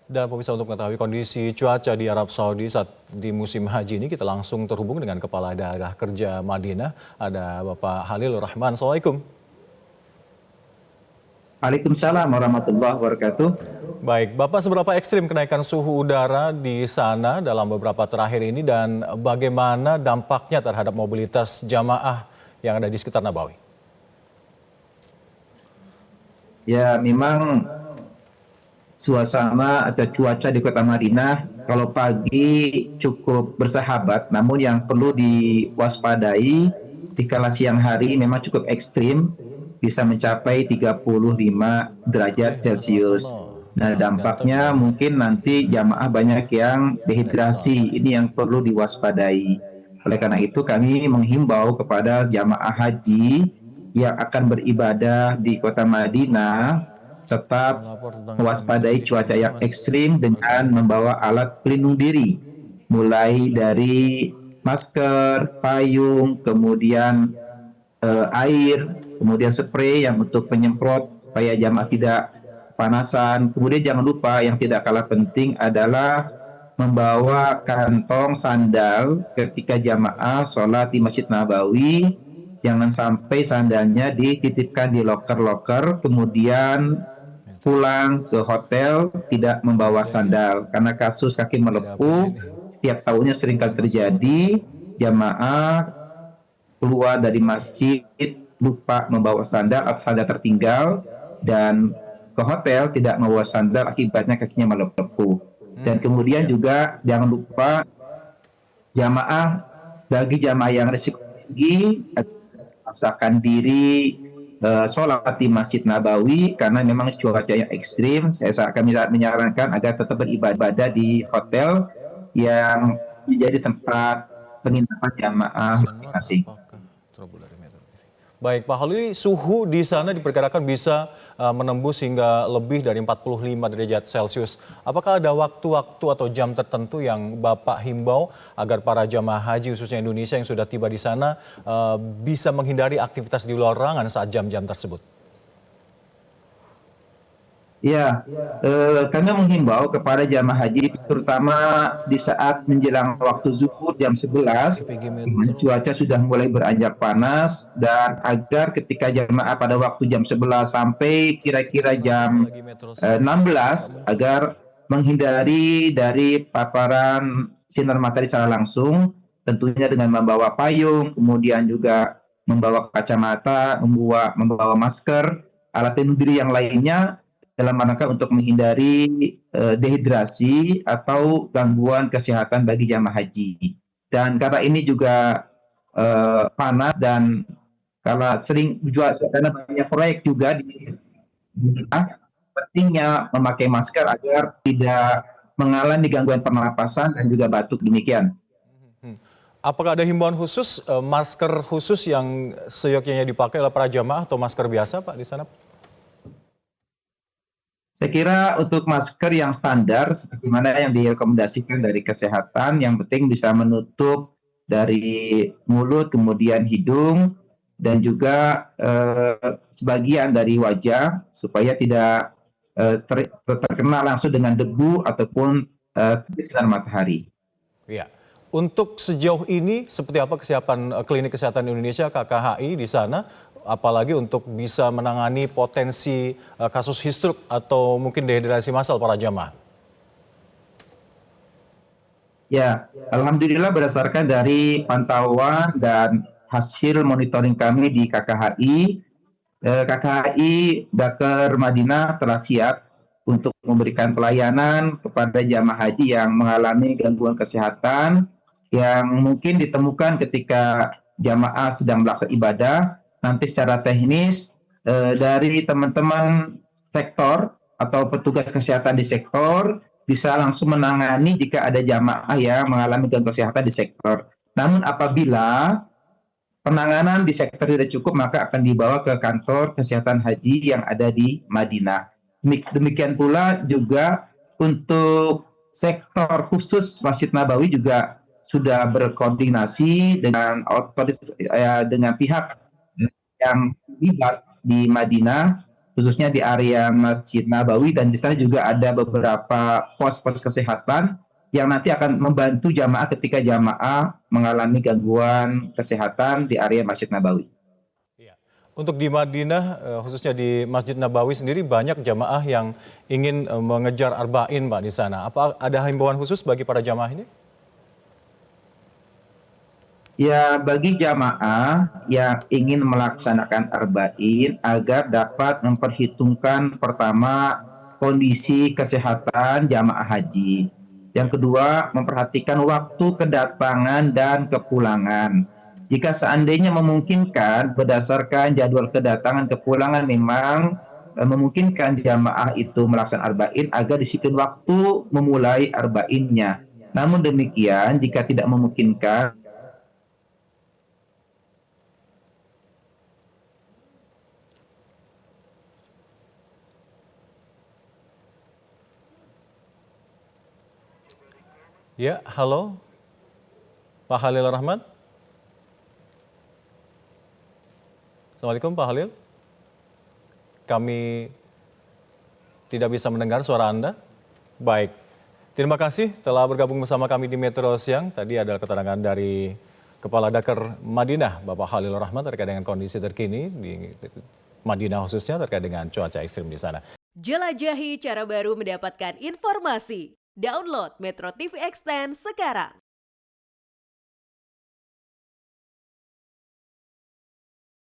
Dan pemirsa, untuk mengetahui kondisi cuaca di Arab Saudi saat di musim haji ini, kita langsung terhubung dengan Kepala Daerah Kerja Madinah, ada Bapak Halilur Rahman. Assalamualaikum. Waalaikumsalam warahmatullahi wabarakatuh. Baik, Bapak, seberapa ekstrim kenaikan suhu udara di sana dalam beberapa terakhir ini dan bagaimana dampaknya terhadap mobilitas jamaah yang ada di sekitar Nabawi? Ya, memang suasana atau cuaca di Kota Madinah kalau pagi cukup bersahabat, namun yang perlu diwaspadai di kala siang hari memang cukup ekstrim, bisa mencapai 35 derajat Celcius. Nah, dampaknya mungkin nanti jamaah banyak yang dehidrasi. Ini yang perlu diwaspadai. Oleh karena itu, kami menghimbau kepada jamaah haji yang akan beribadah di Kota Madinah tetap mewaspadai cuaca yang ekstrim dengan membawa alat pelindung diri, mulai dari masker, payung, kemudian air, kemudian spray yang untuk penyemprot supaya jamaah tidak panasan. Kemudian jangan lupa yang tidak kalah penting adalah membawa kantong sandal ketika jamaah sholat di Masjid Nabawi. Jangan sampai sandalnya dititipkan di loker-loker, kemudian pulang ke hotel tidak membawa sandal. Karena kasus kaki melepuh setiap tahunnya seringkali terjadi, jamaah keluar dari masjid lupa membawa sandal atau sandal tertinggal dan ke hotel tidak membawa sandal, akibatnya kakinya melepuh. Dan kemudian juga jangan lupa jamaah, bagi jamaah yang risiko tinggi paksakan diri sholat di Masjid Nabawi karena memang cuaca yang ekstrim. Kami menyarankan agar tetap beribadah di hotel yang menjadi tempat penginapan jamaah masing-masing. Baik, Pak Halil, suhu di sana diperkirakan bisa menembus hingga lebih dari 45 derajat Celcius. Apakah ada waktu-waktu atau jam tertentu yang Bapak himbau agar para jamaah haji khususnya Indonesia yang sudah tiba di sana bisa menghindari aktivitas di luar ruangan saat jam-jam tersebut? Ya, kami menghimbau kepada jamaah haji, terutama di saat menjelang waktu zuhur jam 11, cuaca sudah mulai beranjak panas, dan agar ketika jamaah pada waktu jam 11 sampai kira-kira jam 16, agar menghindari dari paparan sinar matahari secara langsung, tentunya dengan membawa payung, kemudian juga membawa kacamata, membawa masker, alat pelindung diri yang lainnya, dalam rangka untuk menghindari dehidrasi atau gangguan kesehatan bagi jamaah haji. Dan karena ini juga panas dan karena sering juga karena banyak proyek juga di pentingnya memakai masker agar tidak mengalami gangguan pernapasan dan juga batuk demikian. Apakah ada himbauan khusus, masker khusus yang seyogyanya dipakai oleh para jamaah atau masker biasa, Pak, di sana? Saya kira untuk masker yang standar, sebagaimana yang direkomendasikan dari kesehatan, yang penting bisa menutup dari mulut, kemudian hidung, dan juga sebagian dari wajah, supaya tidak terkena langsung dengan debu ataupun sinar matahari. Ya. Untuk sejauh ini, seperti apa kesiapan Klinik Kesehatan Indonesia (KKHI) di sana, apalagi untuk bisa menangani potensi kasus heat atau mungkin dehidrasi massal para jamaah? Ya, alhamdulillah berdasarkan dari pantauan dan hasil monitoring kami di KKHI, KKHI Bakar Madinah telah siap untuk memberikan pelayanan kepada jamaah haji yang mengalami gangguan kesehatan yang mungkin ditemukan ketika jamaah sedang melaksanakan ibadah. Nanti secara teknis dari teman-teman sektor atau petugas kesehatan di sektor bisa langsung menangani jika ada jamaah yang mengalami gangguan kesehatan di sektor. Namun apabila penanganan di sektor tidak cukup, maka akan dibawa ke kantor kesehatan haji yang ada di Madinah. Demikian pula juga untuk sektor khusus Masjid Nabawi juga sudah berkoordinasi dengan otoritas dengan pihak yang terlibat di Madinah khususnya di area Masjid Nabawi, dan di sana juga ada beberapa pos-pos kesehatan yang nanti akan membantu jamaah ketika jamaah mengalami gangguan kesehatan di area Masjid Nabawi. Iya. Untuk di Madinah, khususnya di Masjid Nabawi sendiri banyak jamaah yang ingin mengejar arba'in Pak di sana. Apa ada himbauan khusus bagi para jamaah ini? Ya, bagi jamaah yang ingin melaksanakan arba'in agar dapat memperhitungkan pertama kondisi kesehatan jamaah haji. Yang kedua, memperhatikan waktu kedatangan dan kepulangan. Jika seandainya memungkinkan berdasarkan jadwal kedatangan kepulangan memang memungkinkan jamaah itu melaksanakan arba'in agar disiplin waktu memulai arba'innya. Namun demikian, jika tidak memungkinkan, Ya, halo Pak Halil Rahmat. Assalamualaikum Pak Halil. Kami tidak bisa mendengar suara Anda. Baik, terima kasih telah bergabung bersama kami di Metro Siang. Tadi adalah keterangan dari Kepala Dakar Madinah, Bapak Halil Rahmat, terkait dengan kondisi terkini di Madinah khususnya terkait dengan cuaca ekstrim di sana. Jelajahi cara baru mendapatkan informasi. Download Metro TV Extend sekarang.